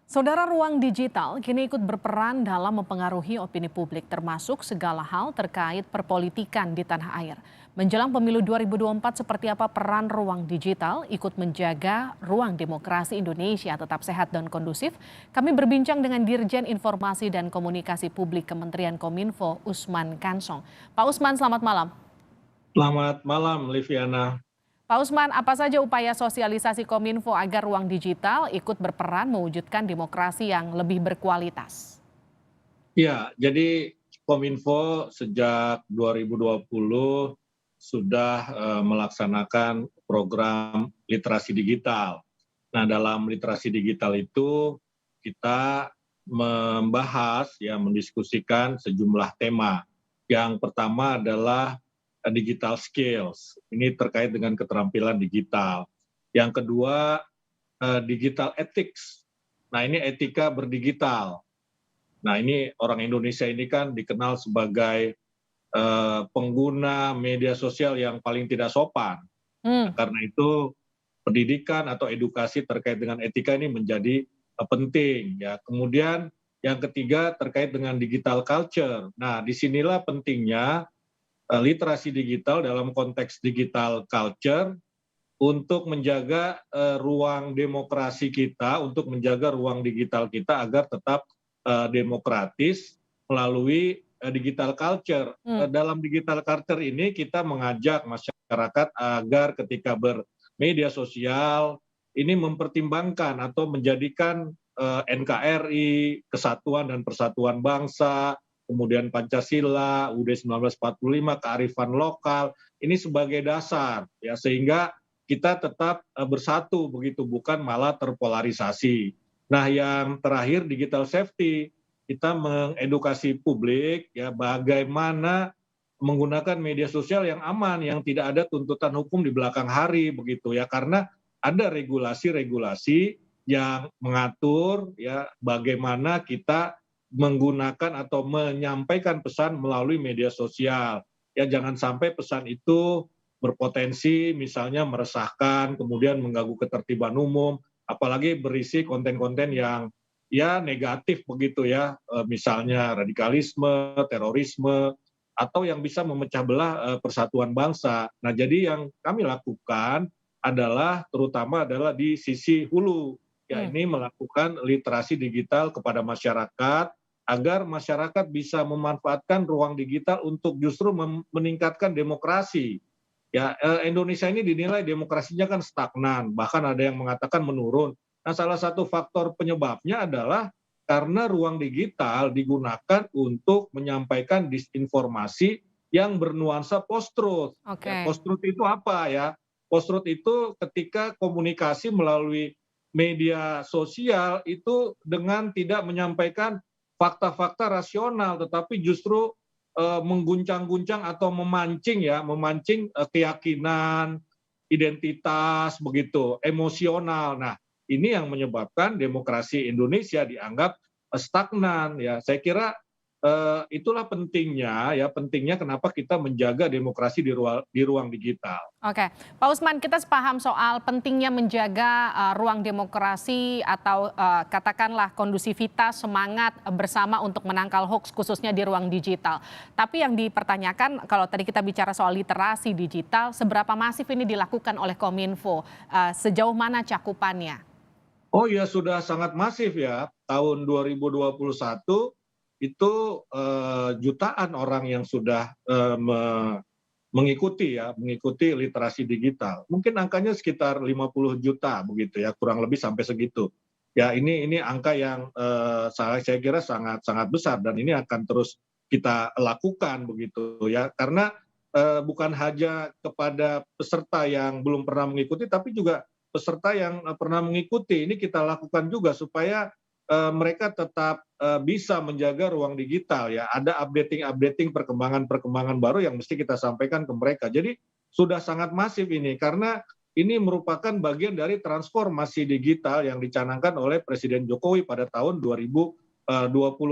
Saudara, ruang digital kini ikut berperan dalam mempengaruhi opini publik termasuk segala hal terkait perpolitikan di tanah air. Menjelang pemilu 2024 seperti apa peran ruang digital ikut menjaga ruang demokrasi Indonesia tetap sehat dan kondusif? Kami berbincang dengan Dirjen Informasi dan Komunikasi Publik Kementerian Kominfo, Usman Kansong. Pak Usman, selamat malam. Selamat malam, Liviana. Pak Usman, apa saja upaya sosialisasi Kominfo agar ruang digital ikut berperan mewujudkan demokrasi yang lebih berkualitas? Ya, jadi Kominfo sejak 2020 sudah melaksanakan program literasi digital. Nah, dalam literasi digital itu kita membahas, ya, mendiskusikan sejumlah tema. Yang pertama adalah digital skills. Ini terkait dengan keterampilan digital. Yang kedua, digital ethics. Nah, ini etika berdigital. Nah, ini orang Indonesia ini kan dikenal sebagai pengguna media sosial yang paling tidak sopan. Hmm, Nah, karena itu pendidikan atau edukasi terkait dengan etika ini menjadi penting, ya. Kemudian yang ketiga terkait dengan digital culture. Nah, disinilah pentingnya literasi digital dalam konteks digital culture untuk menjaga ruang demokrasi kita, untuk menjaga ruang digital kita agar tetap demokratis melalui digital culture. hmm. Dalam digital culture ini kita mengajak masyarakat agar ketika bermedia sosial ini mempertimbangkan atau menjadikan NKRI, Kesatuan dan Persatuan Bangsa, kemudian Pancasila, UUD 1945, kearifan lokal, ini sebagai dasar, ya, sehingga kita tetap bersatu begitu, bukan malah terpolarisasi. Nah, yang terakhir digital safety, kita mengedukasi publik, ya, bagaimana menggunakan media sosial yang aman, yang tidak ada tuntutan hukum di belakang hari begitu, ya, karena ada regulasi-regulasi yang mengatur, ya, bagaimana kita menggunakan atau menyampaikan pesan melalui media sosial. Ya, jangan sampai pesan itu berpotensi misalnya meresahkan, kemudian mengganggu ketertiban umum, apalagi berisi konten-konten yang ya negatif begitu, ya, misalnya radikalisme, terorisme, atau yang bisa memecah belah persatuan bangsa. Nah, jadi yang kami lakukan adalah terutama adalah di sisi hulu, ya, Hmm. ini melakukan literasi digital kepada masyarakat agar masyarakat bisa memanfaatkan ruang digital untuk justru meningkatkan demokrasi. Ya, Indonesia ini dinilai demokrasinya kan stagnan, bahkan ada yang mengatakan menurun. Nah, salah satu faktor penyebabnya adalah karena ruang digital digunakan untuk menyampaikan disinformasi yang bernuansa post-truth. Ya, Oke. post-truth itu apa, ya? Post-truth itu ketika komunikasi melalui media sosial itu dengan tidak menyampaikan fakta-fakta rasional, tetapi justru mengguncang-guncang atau memancing, ya, memancing keyakinan, identitas begitu, emosional. Nah, ini yang menyebabkan demokrasi Indonesia dianggap stagnan, ya. Saya kira itulah pentingnya, ya, pentingnya kenapa kita menjaga demokrasi di ruang digital. Oke, Pak Usman, kita sepaham soal pentingnya menjaga ruang demokrasi atau katakanlah kondusivitas, semangat bersama untuk menangkal hoax khususnya di ruang digital. Tapi yang dipertanyakan kalau tadi kita bicara soal literasi digital, seberapa masif ini dilakukan oleh Kominfo, sejauh mana cakupannya? Oh ya, sudah sangat masif, ya. Tahun 2021 itu jutaan orang yang sudah mengikuti literasi digital. Mungkin angkanya sekitar 50 juta begitu, ya, kurang lebih sampai segitu. Ya, ini angka yang saya kira sangat sangat besar dan ini akan terus kita lakukan begitu, ya. Karena bukan hanya kepada peserta yang belum pernah mengikuti tapi juga peserta yang pernah mengikuti. Ini kita lakukan juga supaya mereka tetap bisa menjaga ruang digital, ya. Ada updating perkembangan baru yang mesti kita sampaikan ke mereka. Jadi sudah sangat masif ini karena ini merupakan bagian dari transformasi digital yang dicanangkan oleh Presiden Jokowi pada tahun 2020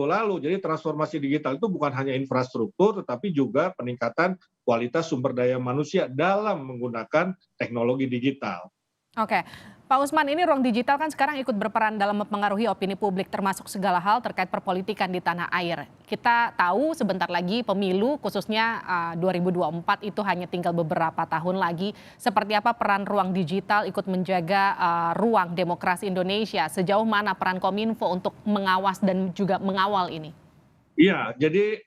lalu. Jadi transformasi digital itu bukan hanya infrastruktur tetapi juga peningkatan kualitas sumber daya manusia dalam menggunakan teknologi digital. Oke, Pak Usman, ini ruang digital kan sekarang ikut berperan dalam mempengaruhi opini publik termasuk segala hal terkait perpolitikan di tanah air. Kita tahu sebentar lagi pemilu khususnya 2024 itu hanya tinggal beberapa tahun lagi. Seperti apa peran ruang digital ikut menjaga ruang demokrasi Indonesia? Sejauh mana peran Kominfo untuk mengawas dan juga mengawal ini? Iya, jadi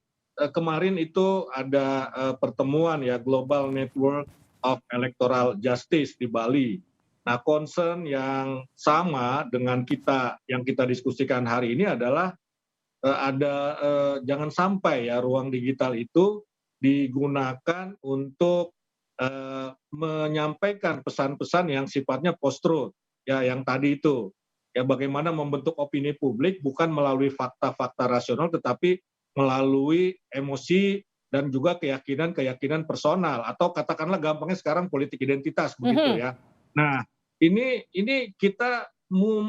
kemarin itu ada pertemuan ya Global Network of Electoral Justice di Bali. Nah, concern yang sama dengan yang kita diskusikan hari ini adalah jangan sampai ya ruang digital itu digunakan untuk menyampaikan pesan-pesan yang sifatnya post-truth, ya yang tadi itu. Ya bagaimana membentuk opini publik bukan melalui fakta-fakta rasional tetapi melalui emosi dan juga keyakinan-keyakinan personal atau katakanlah gampangnya sekarang politik identitas begitu ya. Nah, ini kita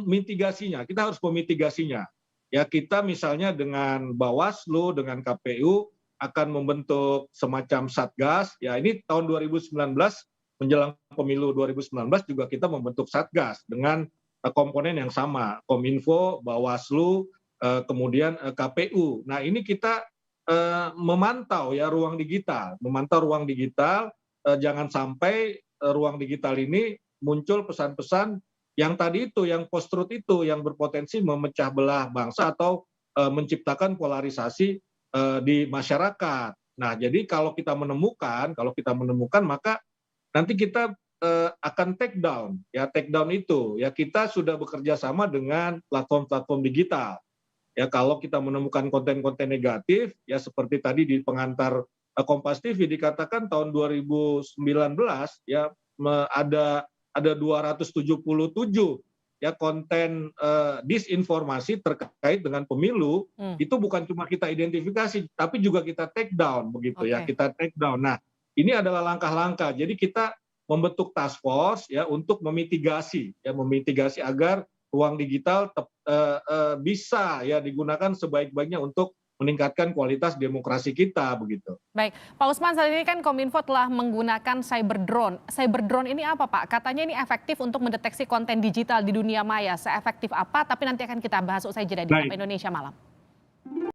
mitigasinya, kita harus memitigasinya. Ya kita misalnya dengan Bawaslu, dengan KPU akan membentuk semacam satgas. Ya ini tahun 2019 menjelang pemilu 2019 juga kita membentuk satgas dengan komponen yang sama, Kominfo, Bawaslu, kemudian KPU. Nah ini kita memantau ya ruang digital, jangan sampai ruang digital ini muncul pesan-pesan yang tadi itu, yang post-truth itu, yang berpotensi memecah belah bangsa atau menciptakan polarisasi di masyarakat. Nah, jadi kalau kita menemukan maka nanti kita akan take down itu. Ya kita sudah bekerja sama dengan platform-platform digital. Ya kalau kita menemukan konten-konten negatif, ya seperti tadi di pengantar Kompas TV dikatakan tahun 2019 ya ada 277 ya konten disinformasi terkait dengan pemilu. Itu bukan cuma kita identifikasi tapi juga kita take down begitu ya, kita take down. Nah, ini adalah langkah-langkah. Jadi kita membentuk task force ya untuk memitigasi agar ruang digital bisa ya digunakan sebaik-baiknya untuk meningkatkan kualitas demokrasi kita begitu. Baik, Pak Usman, saat ini kan Kominfo telah menggunakan cyber drone. Cyber drone ini apa, Pak? Katanya ini efektif untuk mendeteksi konten digital di dunia maya. Seefektif apa? Tapi nanti akan kita bahas usai jeda di Sapa Indonesia Malam.